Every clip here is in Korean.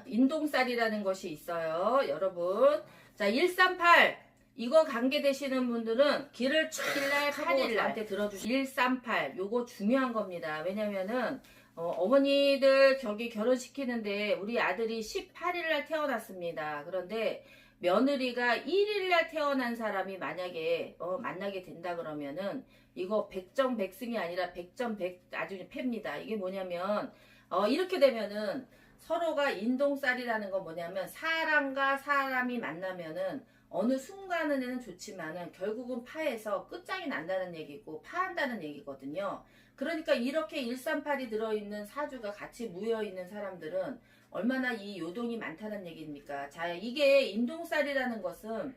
인동살이라는 것이 있어요, 여러분. 자, 138 이거 관계되시는 분들은 길을 7일 8일 나한테 들어주시고 138 요거 중요한 겁니다. 왜냐면은 어머니들 저기 결혼시키는데 우리 아들이 18일 날 태어났습니다. 그런데 며느리가 1일 날 태어난 사람이 만약에 만나게 된다 그러면은 이거 백정백승이 아니라 백전백 아주 팹니다. 이게 뭐냐면 이렇게 되면은 서로가 인동살이라는 건 뭐냐면 사람과 사람이 만나면은 어느 순간에는 좋지만은 결국은 파에서 끝장이 난다는 얘기고 파한다는 얘기거든요. 그러니까 이렇게 138이 들어있는 사주가 같이 무여있는 사람들은 얼마나 이 요동이 많다는 얘기입니까? 자, 이게 인동살이라는 것은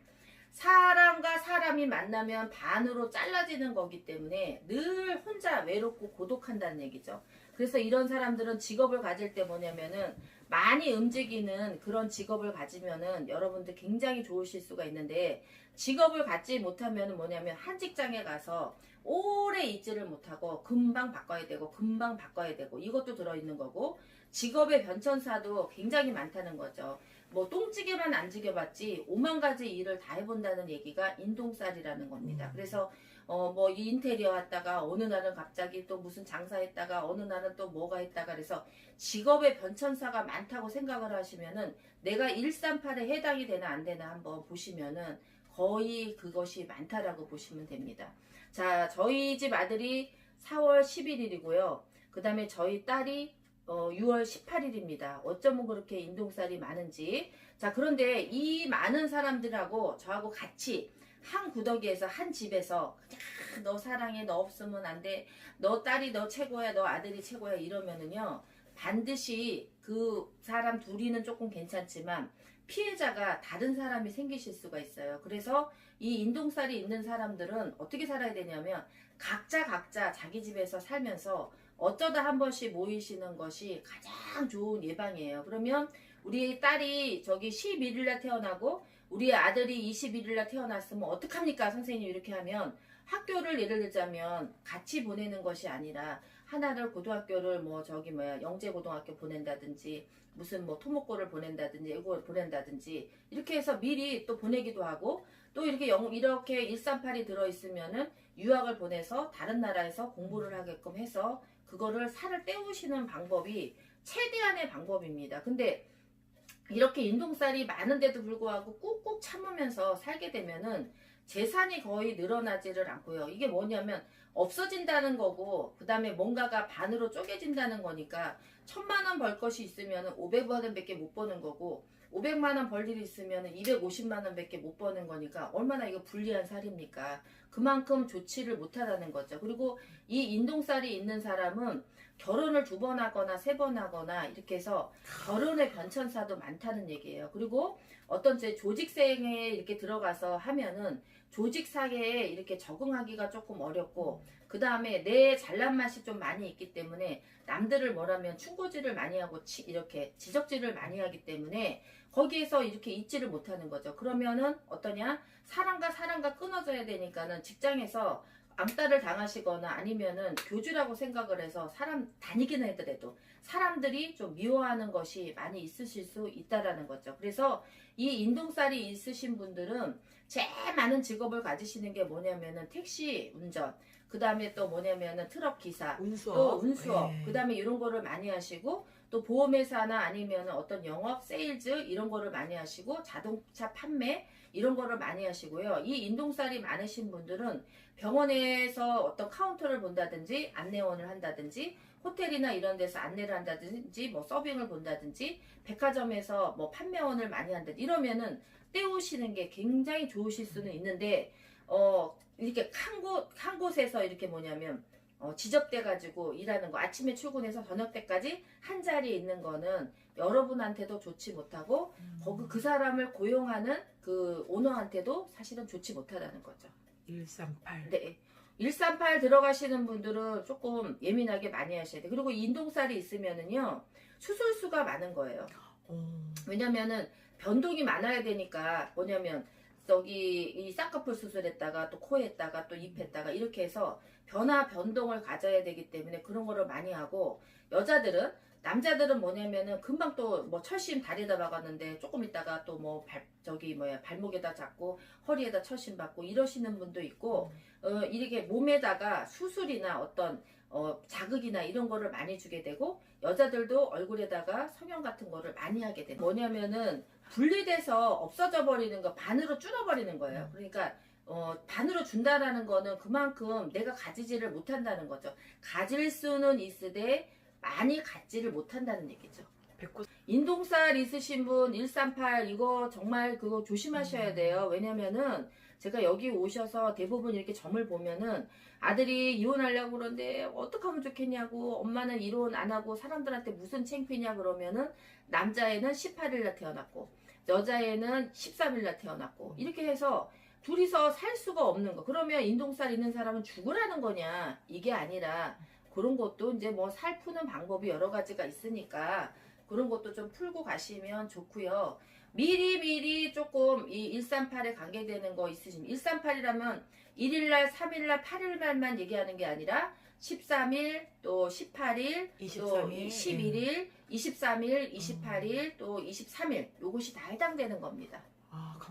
사람과 사람이 만나면 반으로 잘라지는 거기 때문에 늘 혼자 외롭고 고독한다는 얘기죠. 그래서 이런 사람들은 직업을 가질 때 뭐냐면은 많이 움직이는 그런 직업을 가지면은 여러분들 굉장히 좋으실 수가 있는데 직업을 갖지 못하면은 뭐냐면 한 직장에 가서 오래 있지를 못하고 금방 바꿔야 되고 금방 바꿔야 되고 이것도 들어있는 거고 직업의 변천사도 굉장히 많다는 거죠. 뭐 똥찌개만 안 지겨봤지 5만 가지 일을 다 해본다는 얘기가 인동살이라는 겁니다. 그래서 뭐 인테리어 했다가 어느 날은 갑자기 또 무슨 장사했다가 어느 날은 또 뭐가 했다가 그래서 직업의 변천사가 많다고 생각을 하시면은 내가 138에 해당이 되나 안 되나 한번 보시면은 거의 그것이 많다라고 보시면 됩니다. 자, 저희 집 아들이 4월 11일이고요. 그 다음에 저희 딸이 6월 18일입니다. 어쩌면 그렇게 인동살이 많은지. 자, 그런데 이 많은 사람들하고 저하고 같이 한 구더기에서 한 집에서 그냥 너 사랑해, 너 없으면 안 돼, 너 딸이 너 최고야, 너 아들이 최고야 이러면은요 반드시 그 사람 둘이는 조금 괜찮지만 피해자가 다른 사람이 생기실 수가 있어요. 그래서 이 인동살이 있는 사람들은 어떻게 살아야 되냐면 각자 자기 집에서 살면서 어쩌다 한 번씩 모이시는 것이 가장 좋은 예방이에요. 그러면 우리 딸이 저기 11일날 태어나고 우리 아들이 21일날 태어났으면 어떡합니까? 선생님 이렇게 하면 학교를 예를 들자면 같이 보내는 것이 아니라 하나를 고등학교를 뭐 저기 뭐야 영재고등학교 보낸다든지 무슨 뭐 토목고를 보낸다든지 예고를 보낸다든지 이렇게 해서 미리 또 보내기도 하고 또 이렇게 이렇게 138이 들어있으면은 유학을 보내서 다른 나라에서 공부를 하게끔 해서 그거를 살을 때우시는 방법이 최대한의 방법입니다. 근데 이렇게 인동살이 많은데도 불구하고 꾹꾹 참으면서 살게 되면은 재산이 거의 늘어나지를 않고요. 이게 뭐냐면 없어진다는 거고 그 다음에 뭔가가 반으로 쪼개진다는 거니까 1000만 원 벌 것이 있으면 500만 원 밖에 못 버는 거고 500만 원 벌 일이 있으면 250만 원 밖에 못 버는 거니까 얼마나 이거 불리한 살입니까? 그만큼 좋지를 못하다는 거죠. 그리고 이 인동살이 있는 사람은 결혼을 2번 하거나 3번 하거나 이렇게 해서 결혼의 변천사도 많다는 얘기예요. 그리고 어떤 제 조직생에 이렇게 들어가서 하면은 조직사회에 이렇게 적응하기가 조금 어렵고 그 다음에 내 잘난 맛이 좀 많이 있기 때문에 남들을 뭐라면 충고질을 많이 하고 이렇게 지적질을 많이 하기 때문에 거기에서 이렇게 있지를 못하는 거죠. 그러면은 어떠냐? 사람과 끊어져야 되니까는 직장에서 암따를 당하시거나 아니면은 교주라고 생각을 해서 사람 다니기는 하더라도 사람들이 좀 미워하는 것이 많이 있으실 수 있다라는 거죠. 그래서 이 인동살이 있으신 분들은 제일 많은 직업을 가지시는 게 뭐냐면은 택시 운전, 그 다음에 또 뭐냐면은 트럭 기사, 또 운수업, 그 다음에 이런 거를 많이 하시고 또 보험회사나 아니면 어떤 영업, 세일즈 이런 거를 많이 하시고 자동차 판매 이런 거를 많이 하시고요. 이 인동살이 많으신 분들은 병원에서 어떤 카운터를 본다든지 안내원을 한다든지 호텔이나 이런 데서 안내를 한다든지 뭐 서빙을 본다든지 백화점에서 뭐 판매원을 많이 한다든지 이러면은 때우시는 게 굉장히 좋으실 수는 있는데 이렇게 한 곳에서 이렇게 뭐냐면 지접돼 가지고 일하는 거 아침에 출근해서 저녁 때까지 한 자리에 있는 거는 여러분한테도 좋지 못하고 거기 그 사람을 고용하는 그 오너한테도 사실은 좋지 못하다는 거죠. 138. 네. 138 들어가시는 분들은 조금 예민하게 많이 하셔야 돼요. 그리고 인동살이 있으면은요 수술수가 많은 거예요. 왜냐면은 변동이 많아야 되니까 뭐냐면 저기 이 쌍꺼풀 수술했다가 또 코 했다가 또 입 했다가 이렇게 해서 변동을 가져야 되기 때문에 그런 거를 많이 하고 여자들은 남자들은 뭐냐면은 금방 또 뭐 철심 다리에다 박았는데 조금 있다가 또 뭐 발목에다 잡고 허리에다 철심 받고 이러시는 분도 있고 이렇게 몸에다가 수술이나 어떤 자극이나 이런 거를 많이 주게 되고 여자들도 얼굴에다가 성형 같은 거를 많이 하게 돼요. 뭐냐면은 분리돼서 없어져 버리는 거 반으로 줄어버리는 거예요. 그러니까 반으로 준다라는 거는 그만큼 내가 가지지를 못한다는 거죠. 가질 수는 있으되 많이 갖지를 못한다는 얘기죠. 인동살 있으신 분 138 이거 정말 그거 조심하셔야 돼요. 왜냐면은 제가 여기 오셔서 대부분 이렇게 점을 보면은 아들이 이혼하려고 그러는데 어떻게 하면 좋겠냐고, 엄마는 이혼 안 하고 사람들한테 무슨 창피냐 그러면은 남자애는 18일날 태어났고 여자애는 13일날 태어났고 이렇게 해서 둘이서 살 수가 없는 거. 그러면 인동살 있는 사람은 죽으라는 거냐? 이게 아니라 그런 것도 이제 뭐 살 푸는 방법이 여러 가지가 있으니까 그런 것도 좀 풀고 가시면 좋고요. 미리 조금 이 138에 관계되는 거 있으시면 138이라면 1일날, 3일날, 8일날만 얘기하는 게 아니라 13일, 또 18일, 23일, 또 11일, 23일, 28일, 또 23일 요것이 다 해당되는 겁니다.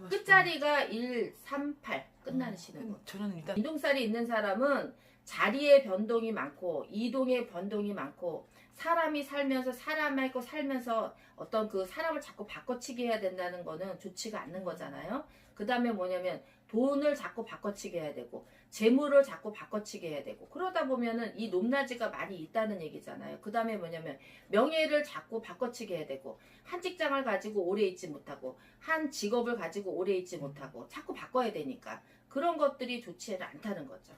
끝자리가 1, 3, 8 끝나시는 거. 저는 일단 인동살이 있는 사람은 자리의 변동이 많고 이동의 변동이 많고 사람이 살면서 사람하고 살면서 어떤 그 사람을 자꾸 바꿔치기 해야 된다는 거는 좋지가 않는 거잖아요. 그 다음에 뭐냐면 돈을 자꾸 바꿔치기 해야 되고 재물을 자꾸 바꿔치기 해야 되고 그러다 보면은 이 높낮이가 많이 있다는 얘기잖아요. 그 다음에 뭐냐면 명예를 자꾸 바꿔치기 해야 되고 한 직장을 가지고 오래 있지 못하고 한 직업을 가지고 오래 있지 못하고 자꾸 바꿔야 되니까 그런 것들이 좋지 않다는 거죠.